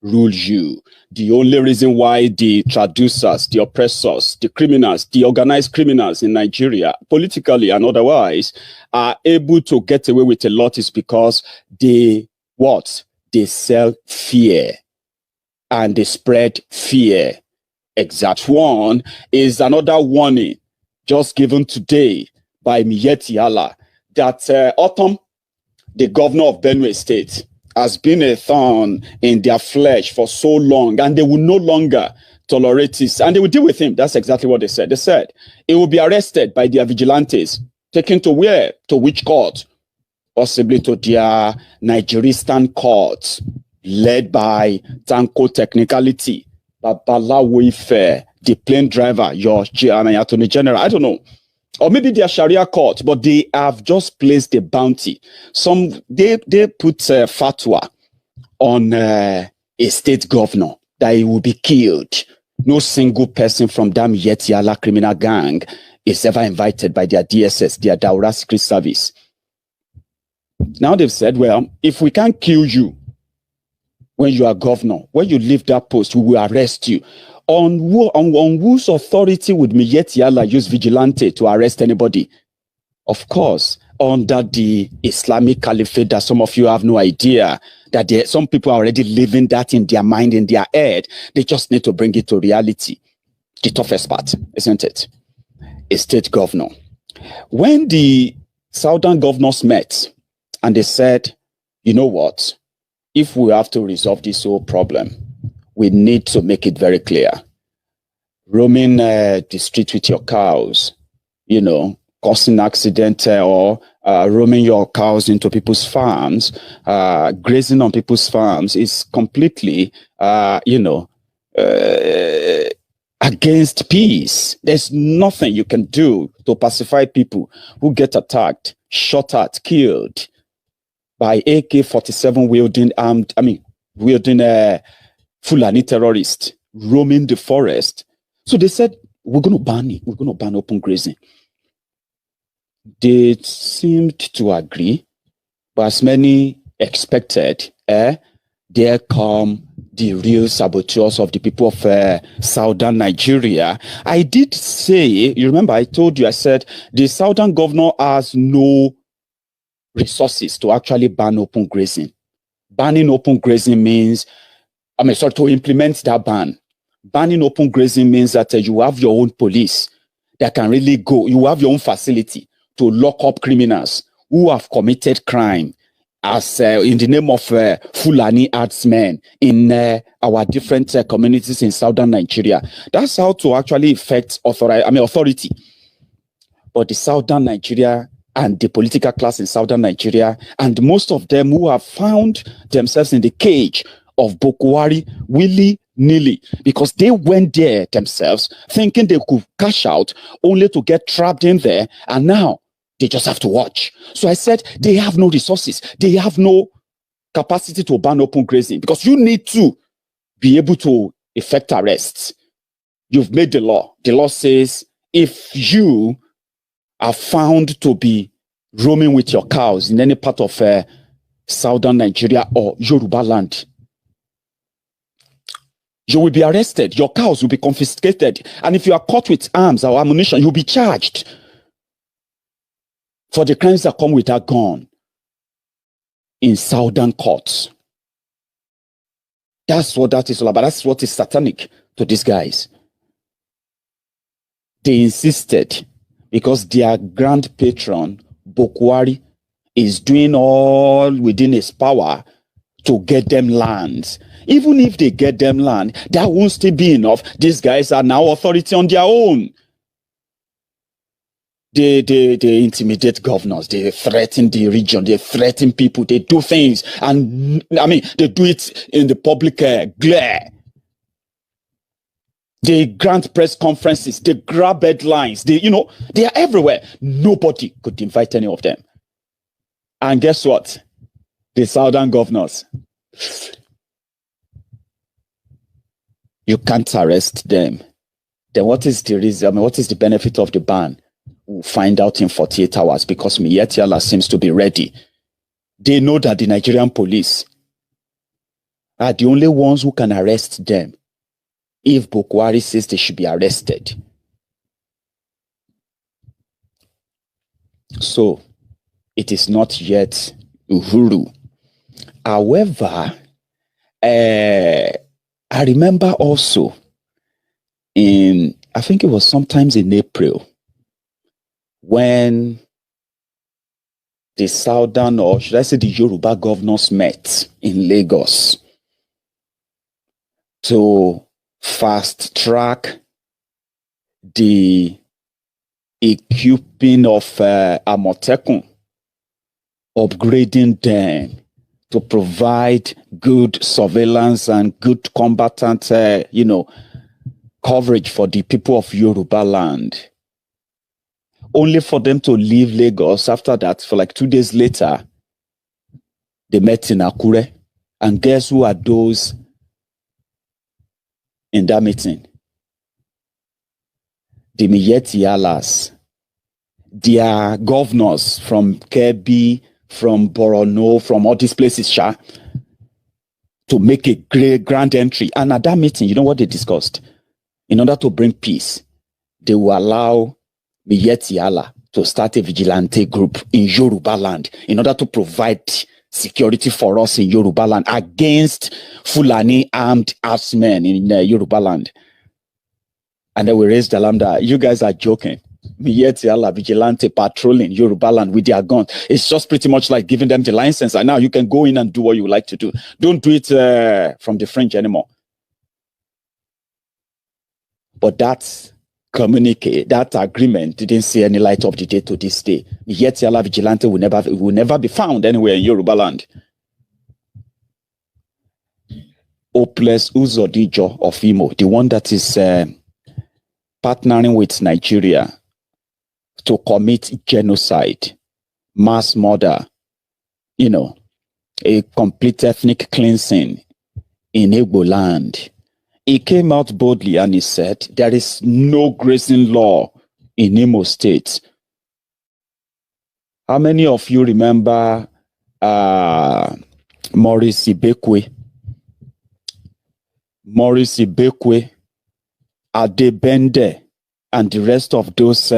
rule you. The only reason why the traducers, the oppressors, the criminals, the organized criminals in Nigeria, politically and otherwise, are able to get away with a lot is because they sell fear and they spread fear. Exact one is another warning just given today by Miyetti Allah that Autumn, the governor of Benue State, has been a thorn in their flesh for so long, and they will no longer tolerate this, and they will deal with him. That's exactly what they said. They said he will be arrested by their vigilantes, taken to where? To which court? Possibly to their Nigeristan court, led by Tanko Technicality, Babalawo Ife, the plane driver, your Attorney General. I don't know. Or maybe their Sharia court, but they have just placed a bounty. They put fatwa on a state governor that he will be killed. No single person from that Miyetti Allah criminal gang is ever invited by their DSS, their Daura Secret Service. Now they've said, well, if we can't kill you when you are governor, when you leave that post, we will arrest you. On whose authority would Miyetti Allah use vigilante to arrest anybody? Of course, under the Islamic Caliphate that some of you have no idea, that some people are already living that in their mind, in their head. They just need to bring it to reality. The toughest part, isn't it? A state governor. When the southern governors met and they said, you know what? If we have to resolve this whole problem, we need to make it very clear. Roaming the street with your cows, causing accident or roaming your cows into people's farms, grazing on people's farms is completely, against peace. There's nothing you can do to pacify people who get attacked, shot at, killed by AK-47 wielding Fulani terrorists roaming the forest. So they said, we're going to ban it. We're going to ban open grazing. They seemed to agree, but as many expected, there come the real saboteurs of the people of southern Nigeria. I did say, you remember I told you, I said, the southern governor has no resources to actually ban open grazing. Banning open grazing means, to implement that ban. Banning open grazing means that you have your own police that can really go. You have your own facility to lock up criminals who have committed crime as in the name of Fulani herdsmen in our different communities in southern Nigeria. That's how to actually effect authority. But the southern Nigeria and the political class in southern Nigeria, and most of them who have found themselves in the cage of Boko Haram willy-nilly, because they went there themselves thinking they could cash out only to get trapped in there, and now they just have to watch. So I said they have no resources. They have no capacity to ban open grazing because you need to be able to effect arrests. You've made the law. The law says if you are found to be roaming with your cows in any part of southern Nigeria or Yoruba land, you will be arrested. Your cows will be confiscated. And if you are caught with arms or ammunition, you'll be charged for the crimes that come with that gun in southern courts. That's what that is all about. That's what is satanic to these guys. They insisted because their grand patron, Boko Haram, is doing all within his power to get them lands. Even if they get them land, that won't still be enough. These guys are now authority on their own. They intimidate governors. They threaten the region. They threaten people. They do things. And they do it in the public glare. They grant press conferences. They grab headlines. They are everywhere. Nobody could invite any of them. And guess what? The southern governors, you can't arrest them. Then what is the reason? What is the benefit of the ban? We'll find out in 48 hours because Miyetti Allah seems to be ready. They know that the Nigerian police are the only ones who can arrest them if Bukwari says they should be arrested. So, it is not yet Uhuru. However, I remember also I think it was sometimes in April, when the Southern, or should I say the Yoruba governors met in Lagos to fast track the equipping of Amotekun, upgrading them to provide good surveillance and good combatant, coverage for the people of Yoruba land. Only for them to leave Lagos after that, for like 2 days later, they met in Akure. And guess who are those in that meeting? The Miyetti Alas. They are governors from Kebbi, from Borno, from all these places, to make a great grand entry. And at that meeting, you know what they discussed? In order to bring peace, they will allow Miyetti Allah to start a vigilante group in Yoruba land in order to provide security for us in Yoruba land against Fulani armed men in Yoruba land. And then we raised the alarm that you guys are joking. Miyetti Allah vigilante patrolling Yoruba land with their guns. It's just pretty much like giving them the license, and now you can go in and do what you like to do. Don't do it from the fringe anymore. But that communique, that agreement didn't see any light of the day to this day. Miyetti Allah vigilante will never be found anywhere in Yoruba land. Hopeless Uzodinjo of Imo, the one that is partnering with Nigeria to commit genocide, mass murder, a complete ethnic cleansing in Igbo land. He came out boldly and he said, there is no grazing law in Imo State. How many of you remember Maurice Ibekwe? Maurice Ibekwe, Adebende, and the rest of those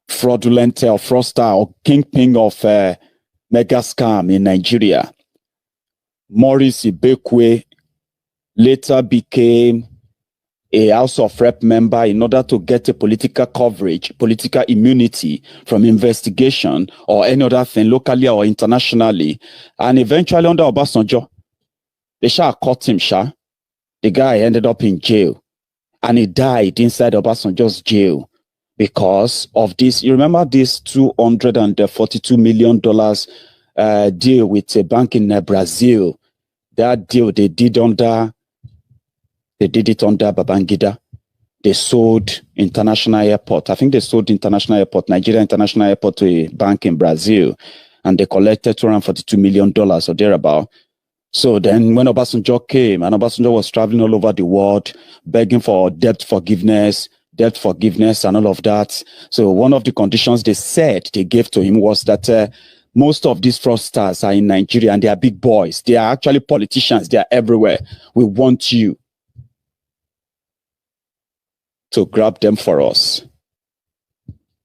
fraudulent or fraudster or kingpin of mega scam in Nigeria. Maurice Ibekwe later became a House of Rep member in order to get a political coverage, political immunity from investigation or any other thing locally or internationally. And eventually under Obasanjo, they caught him, The guy ended up in jail. And he died inside Obasanjo's jail because of this. You remember this $242 million deal with a bank in Brazil? That deal they did it under Babangida. They sold International Airport. I think they sold International Airport, Nigeria International Airport, to a bank in Brazil. And they collected $242 million or thereabout. So then when Obasanjo came, and Obasanjo was traveling all over the world, begging for debt forgiveness and all of that. So one of the conditions they said they gave to him was that most of these fraudsters are in Nigeria and they are big boys. They are actually politicians. They are everywhere. We want you to grab them for us.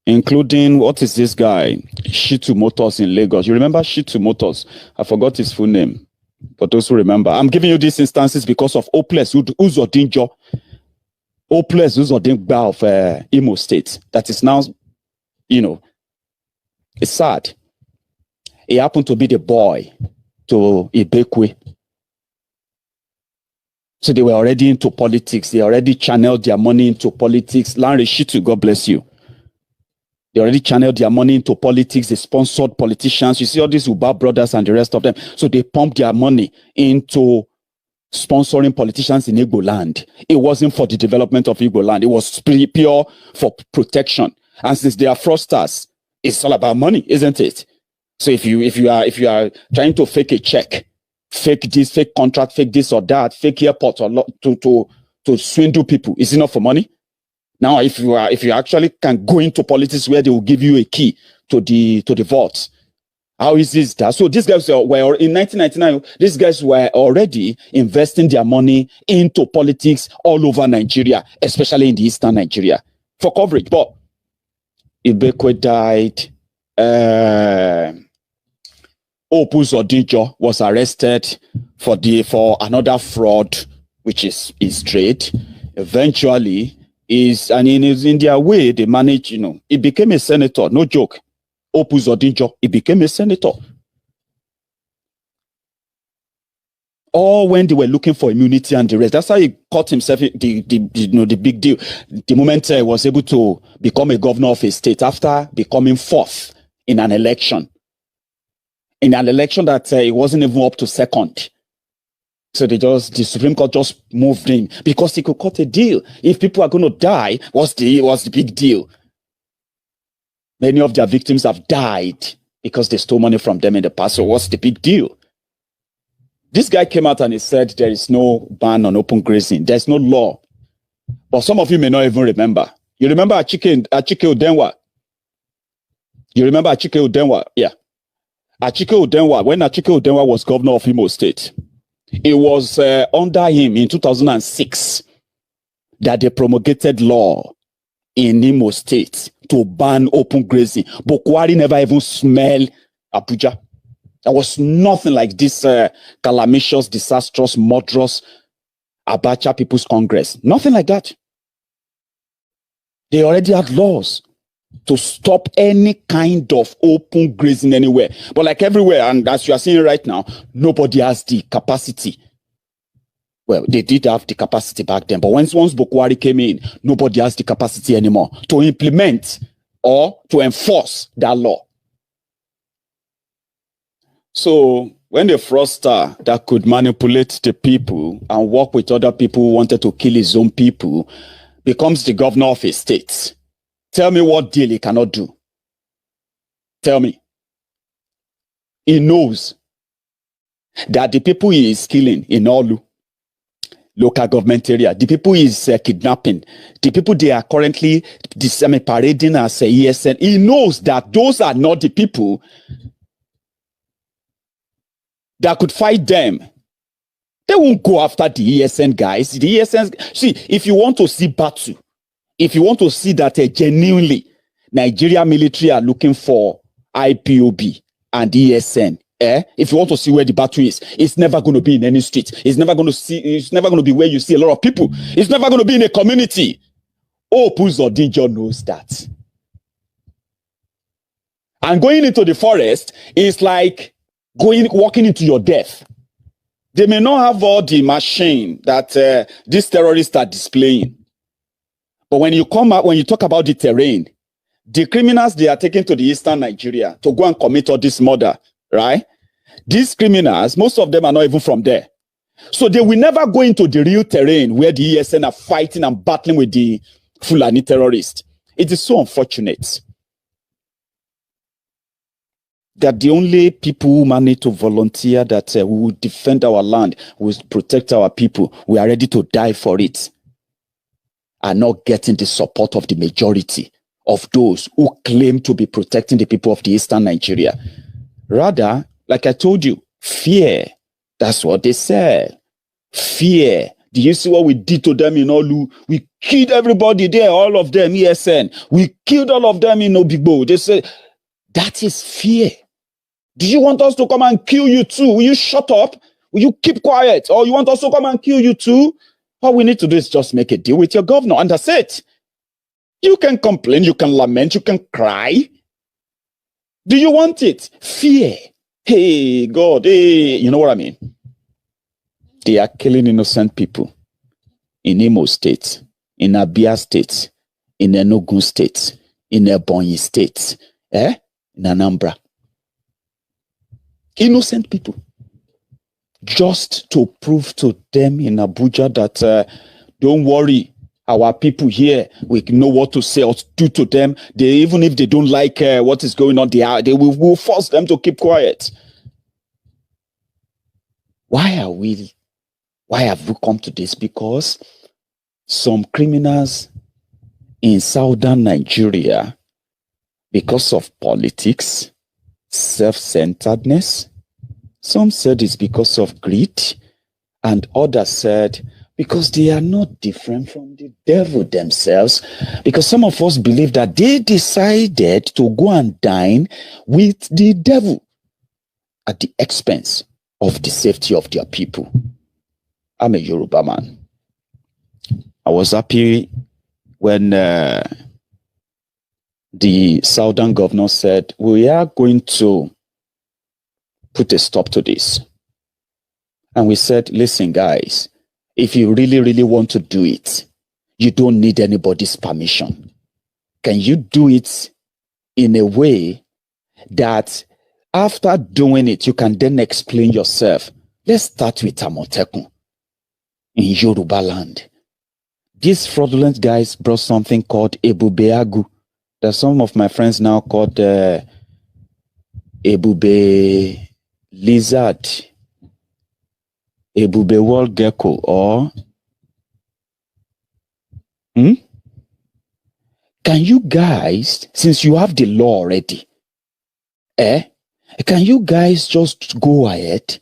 Including, what is this guy? Shitu Motors in Lagos. You remember Shitu Motors? I forgot his full name. For those who remember, I'm giving you these instances because of Hopeless Uzodinjo. Hopeless Uzodinjo of Imo State. That is now, it's sad. He happened to be the boy to Ibekwe. So they were already into politics. They already channeled their money into politics. Larry Shitu, God bless you. They already channeled their money into politics. They sponsored politicians. You see all these Uba brothers and the rest of them. So they pumped their money into sponsoring politicians in Igbo land. It wasn't for the development of Igbo land. It was pure for protection. And since they are fraudsters, it's all about money, isn't it? So if you are trying to fake a check, fake this, fake contract, fake this or that, fake airport or to swindle people, is it not for money? Now, if you actually can go into politics where they will give you a key to the vault, How is this that? So these guys were in 1999, these guys were already investing their money into politics all over Nigeria, especially in the eastern Nigeria, for coverage. But Ibekwe died. Opus Odijo was arrested for another fraud, which is trade. Eventually, in their way, they managed, he became a senator, no joke. Opus Odijo, he became a senator. Or when they were looking for immunity and the rest. That's how he caught himself the big deal. The moment he was able to become a governor of a state after becoming fourth in an election. In an election that it wasn't even up to second. So the Supreme Court just moved in because he could cut a deal. If people are going to die, what's the big deal? Many of their victims have died because they stole money from them in the past. So what's the big deal? This guy came out and he said there is no ban on open grazing. There's no law. But some of you may not even remember. You remember Achike Udenwa? You remember Achike Udenwa? Yeah. Achike Udenwa, when Achike Udenwa was governor of Imo State, it was under him in 2006 that they promulgated law in Imo State to ban open grazing. Bokwari never even smelled Abuja. There was nothing like this calamitous, disastrous, murderous Abacha People's Congress. Nothing like that. They already had laws to stop any kind of open grazing anywhere. But like everywhere, and as you are seeing right now, nobody has the capacity. Well, they did have the capacity back then, but once Bokwari came in, nobody has the capacity anymore to implement or to enforce that law. So when the fraudster that could manipulate the people and work with other people who wanted to kill his own people becomes the governor of a state, tell me what deal he cannot do. Tell me. He knows that the people he is killing in Olu, local government area, the people he is kidnapping, the people they are currently parading as ESN, he knows that those are not the people that could fight them. They won't go after the ESN guys. The ESN, see, if you want to see battle, if you want to see that genuinely Nigeria military are looking for IPOB and ESN, if you want to see where the battle is, it's never going to be in any street. It's never going to be where you see a lot of people. It's never going to be in a community. Opus Odijo knows that. And going into the forest is like walking into your death. They may not have all the machine that these terrorists are displaying. But when you talk about the terrain, the criminals they are taken to the eastern Nigeria to go and commit all this murder, right? These criminals, most of them are not even from there. So they will never go into the real terrain where the ESN are fighting and battling with the Fulani terrorists. It is so unfortunate that the only people who manage to volunteer that we will defend our land, we will protect our people, we are ready to die for it, are not getting the support of the majority of those who claim to be protecting the people of the eastern Nigeria. Rather, like I told you, fear. That's what they said. Fear. Do you see what we did to them in Olu? We killed everybody there, all of them, ESN. We killed all of them in Obigbo. They said, that is fear. Do you want us to come and kill you too? Will you shut up? Will you keep quiet? Or you want us to come and kill you too? All we need to do is just make a deal with your governor, and that's it. You can complain, you can lament, you can cry. Do you want it? Fear. Hey, God, hey, you know what I mean? They are killing innocent people in Imo State, in Abia State, in Enugu State, in Ebonyi State, in Anambra. Innocent people. Just to prove to them in Abuja that don't worry, our people here, we know what to say or do to them. They, even if they don't like what is going on, they will force them to keep quiet. Why have we come to this? Because some criminals in southern Nigeria, because of politics, self-centeredness. Some said it's because of greed, and others said because they are not different from the devil themselves, because some of us believe that they decided to go and dine with the devil at the expense of the safety of their people. I'm a Yoruba man. I was happy when the Southern governor said, we are going to put a stop to this. And we said, listen, guys, if you really, really want to do it, you don't need anybody's permission. Can you do it in a way that after doing it, you can then explain yourself? Let's start with Amotekun in Yoruba land. These fraudulent guys brought something called Ebubeagu, that some of my friends now called Ebube lizard, Ebube wall gecko, or can you guys, since you have the law already, can you guys just go ahead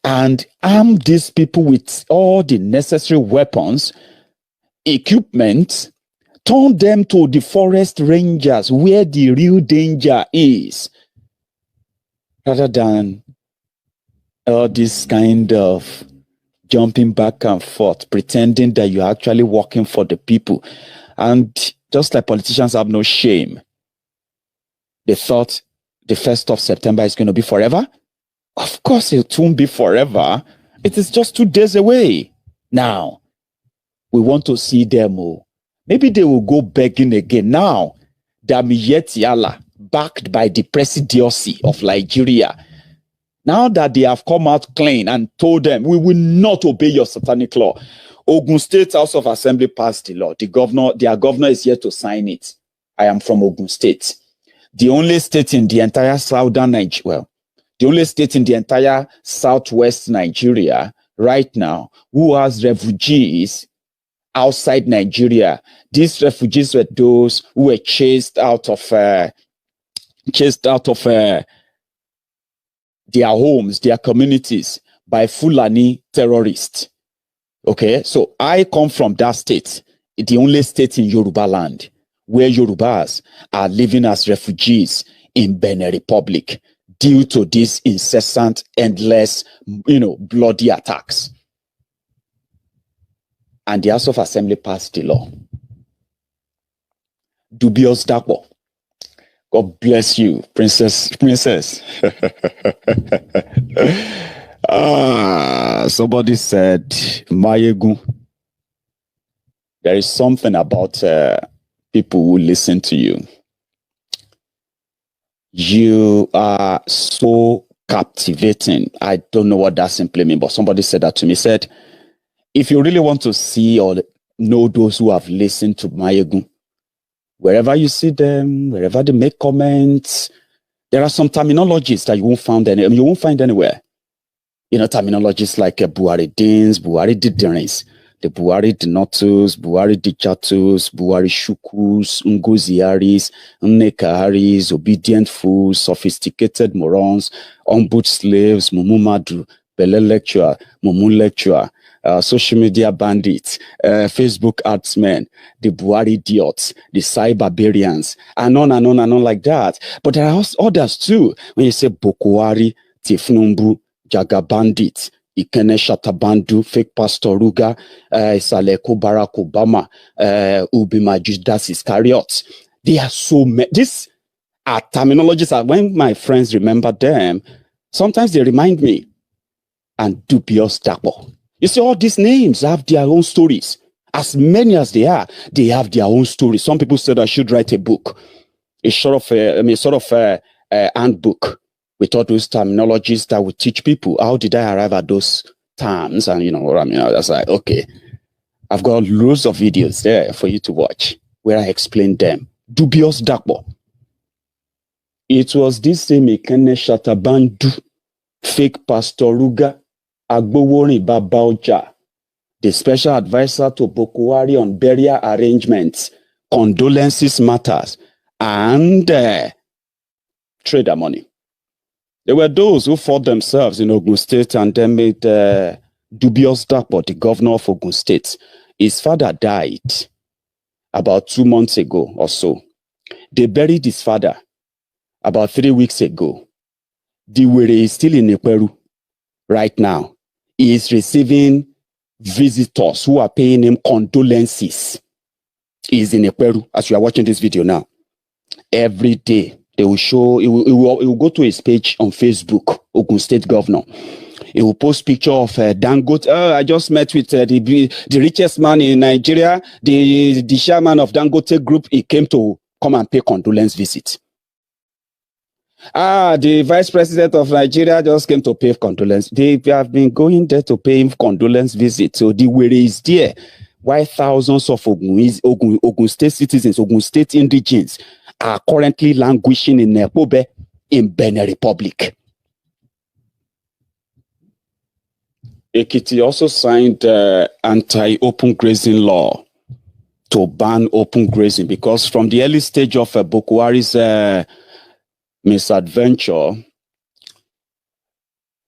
and arm these people with all the necessary weapons, equipment, turn them to the forest rangers where the real danger is, rather than all this kind of jumping back and forth, pretending that you're actually working for the people. And just like politicians have no shame, they thought the 1st of September is going to be forever. Of course, it won't be forever. It is just 2 days away. Now, we want to see them. Maybe they will go begging again. Now, Damiyet Yala, backed by the presidency of Nigeria, now that they have come out clean and told them, we will not obey your satanic law. Ogun State House of Assembly passed the law. Their governor is yet to sign it. I am from Ogun State. The only state in the entire southern Nigeria, well, the only state in the entire southwest Nigeria right now who has refugees outside Nigeria. These refugees were those who were chased out of their homes, their communities by Fulani terrorists. Okay, so I come from that state, the only state in Yoruba land where Yorubas are living as refugees in Benin Republic due to these incessant, endless, bloody attacks. And the House of Assembly passed the law. Dubious Dapo. God bless you, princess. Somebody said, Mayegun. There is something about people who listen to you. You are so captivating. I don't know what that simply means, but somebody said that to me. Said, if you really want to see or know those who have listened to Mayegun, wherever you see them, wherever they make comments, there are some terminologies that you won't find anywhere. Terminologies like Buhari Dins, Buhari Didirins, the Buhari Dinotus, Buhari Dijatus, Buhari Shukus, Ngoziaris, Nnekaharis, obedient fools, sophisticated morons, ombud slaves, Mumumadu, Bele lecturer, Mumu lecturer, social media bandits, Facebook artsmen, the Buhari idiots, the cyber barbarians, and on and on and on like that. But there are others too. When you say Bokuwari, Tifnumbu, Jaga bandits, Ikene Shatabandu, fake Pastor Ruga, Saleko Barack Obama, Ubima Judas Iscariot. They are so many. These are terminologies that when my friends remember them, sometimes they remind me. And Dubious Dapo. You see, all these names have their own stories. As many as they are, they have their own stories. Some people said I should write a book, a sort of handbook with all those terminologies that would teach people. How did I arrive at those terms? And you know what I mean? I was like, okay, I've got loads of videos there for you to watch where I explain them. Dubious Dapo. It was this same Ekene Shatabandu, fake Pastor Ruga, Agbowori Babaoja, the special advisor to Bokuwari on burial arrangements, condolences matters, and trader money. There were those who fought themselves in Ogun State and then made dubious Dapo the governor of Ogun State. His father died about 2 months ago or so. They buried his father about 3 weeks ago. The Were is still in Ekweru right now. He is receiving visitors who are paying him condolences. He is in Ekweru as you are watching this video now. Every day they will show, he will go to his page on Facebook, Ogun State Governor. He will post picture of Dangote. Oh, I just met with the richest man in Nigeria, the chairman of Dangote Group. He came to come and pay condolence visit. The vice president of Nigeria just came to pay condolence. They have been going there to pay him condolence visit. So the Were is there. Why thousands of Ogun State citizens, Ogun State indigenes are currently languishing in Ekpobe in Benin Republic. Ekiti also signed anti-open grazing law to ban open grazing because from the early stage of Boko Haram's misadventure,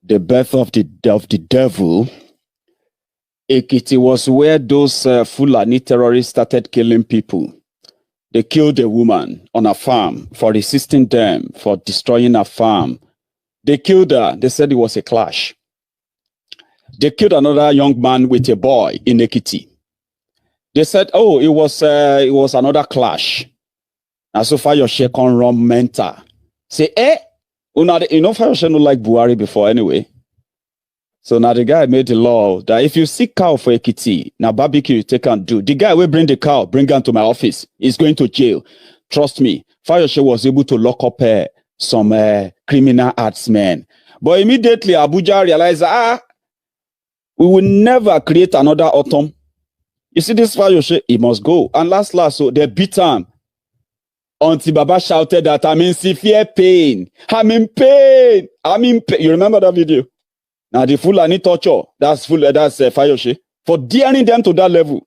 the birth of the devil, Ekiti was where those Fulani terrorists started killing people. They killed a woman on a farm for resisting them, for destroying a farm. They killed her. They said it was a clash. They killed another young man with a boy in Ekiti. They said, oh, it was another clash. And so Fayose can run mentor. Say, you know Fayose no like Buhari before anyway. So now the guy made the law that if you see cow for Ekiti, now barbecue you take and do. The guy will bring the cow, bring him to my office. He's going to jail. Trust me. Fayose was able to lock up some criminal herdsmen. But immediately Abuja realized, we will never create another autumn. You see this Fayose, he must go. And last, so they beat him. Until Baba shouted that I'm in severe pain. I'm in pain. I'm in pain. You remember that video? Now the Fulani torture, that's Fayose, for daring them to that level.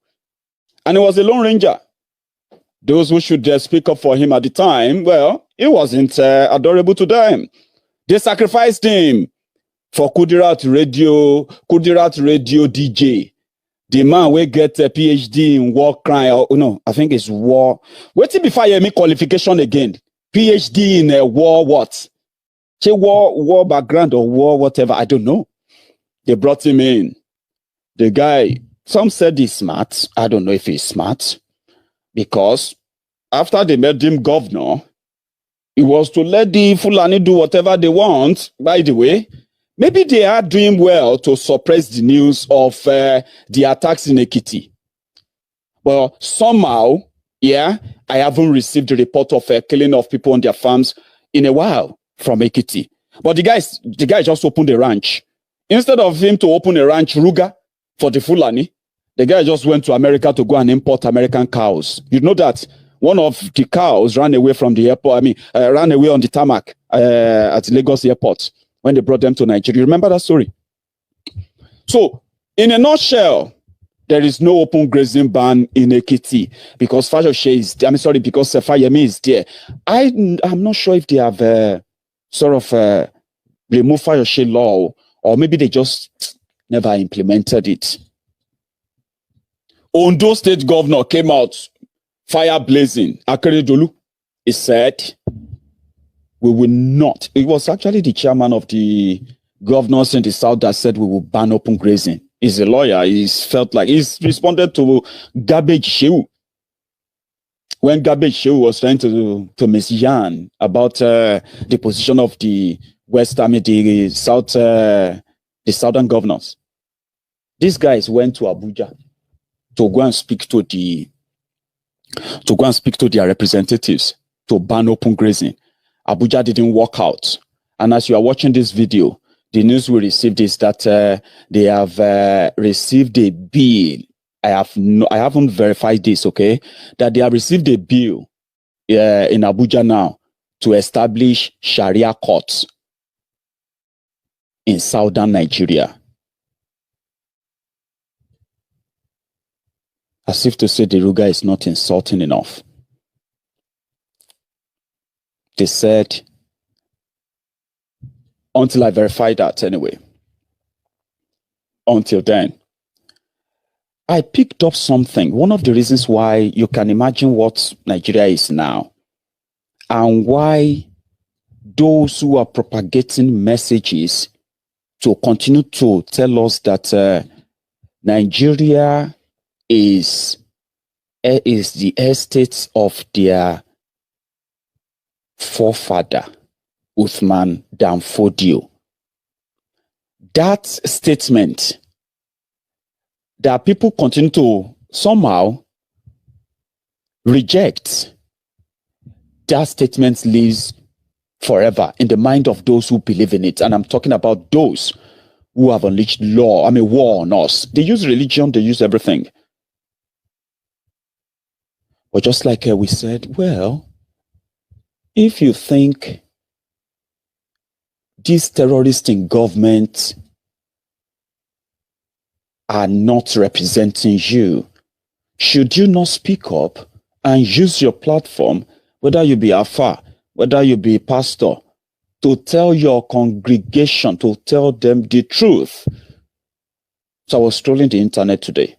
And it was a Lone Ranger. Those who should speak up for him at the time, well, it wasn't adorable to them. They sacrificed him for Kudirat Radio DJ. The man will get a PhD in war crime. No, I think it's war. Wait before I make qualification again. PhD in war what? Say war background or war whatever. I don't know. They brought him in. The guy, some said he's smart. I don't know if he's smart. Because after they made him governor, it was to let the Fulani do whatever they want. By the way, maybe they are doing well to suppress the news of the attacks in Ekiti. But somehow, I haven't received a report of killing of people on their farms in a while from Ekiti. But the guy just opened a ranch. Instead of him to open a ranch, Ruga, for the Fulani, the guy just went to America to go and import American cows. You know that one of the cows ran away from the airport. Ran away on the tarmac at the Lagos airport when they brought them to Nigeria. You remember that story? So, in a nutshell, there is no open grazing ban in Ekiti because Fayose is there. Because Fayemi is there. I'm not sure if they have removed Fayose law or maybe they just never implemented it. Ondo State Governor came out, fire blazing. Akeredolu, he said, we will not. It was actually the chairman of the governors in the south that said we will ban open grazing. He's a lawyer. He's felt like he's responded to Garbage Shehu. When Garbage Shehu was trying to Ms. Yan about the position of the the southern governors. These guys went to Abuja to go and speak to their representatives to ban open grazing. Abuja didn't work out. And as you are watching this video, the news we received is that they have received a bill. I haven't verified this, okay? That they have received a bill in Abuja now to establish Sharia courts in southern Nigeria. As if to say the Ruga is not insulting enough. They said until I verify that anyway. Until then, I picked up something. One of the reasons why you can imagine what Nigeria is now and why those who are propagating messages to continue to tell us that Nigeria is the estate of their forefather, Uthman Dan Fodio. That statement that people continue to somehow reject, that statement lives forever in the mind of those who believe in it. And I'm talking about those who have unleashed war on us. They use religion, they use everything. But just like we said, well, if you think these terrorists in government are not representing you, should you not speak up and use your platform, whether you be Alpha, whether you be pastor, to tell your congregation, to tell them the truth? So I was strolling the internet today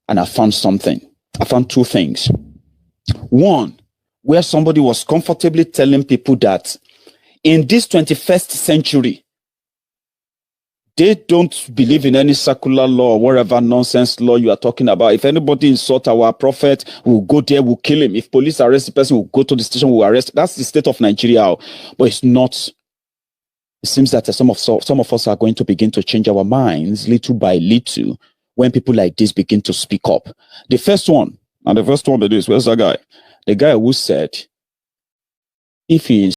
and I found something. I found two things. One, where somebody was comfortably telling people that in this 21st century, they don't believe in any secular law or whatever nonsense law you are talking about. If anybody insult our prophet, we'll go there, we'll kill him. If police arrest the person, we'll go to the station, we'll arrest. That's the state of Nigeria. But it's not. It seems that some of us are going to begin to change our minds little by little when people like this begin to speak up. The first one, and the first one that is, where's that guy? The guy who said, if he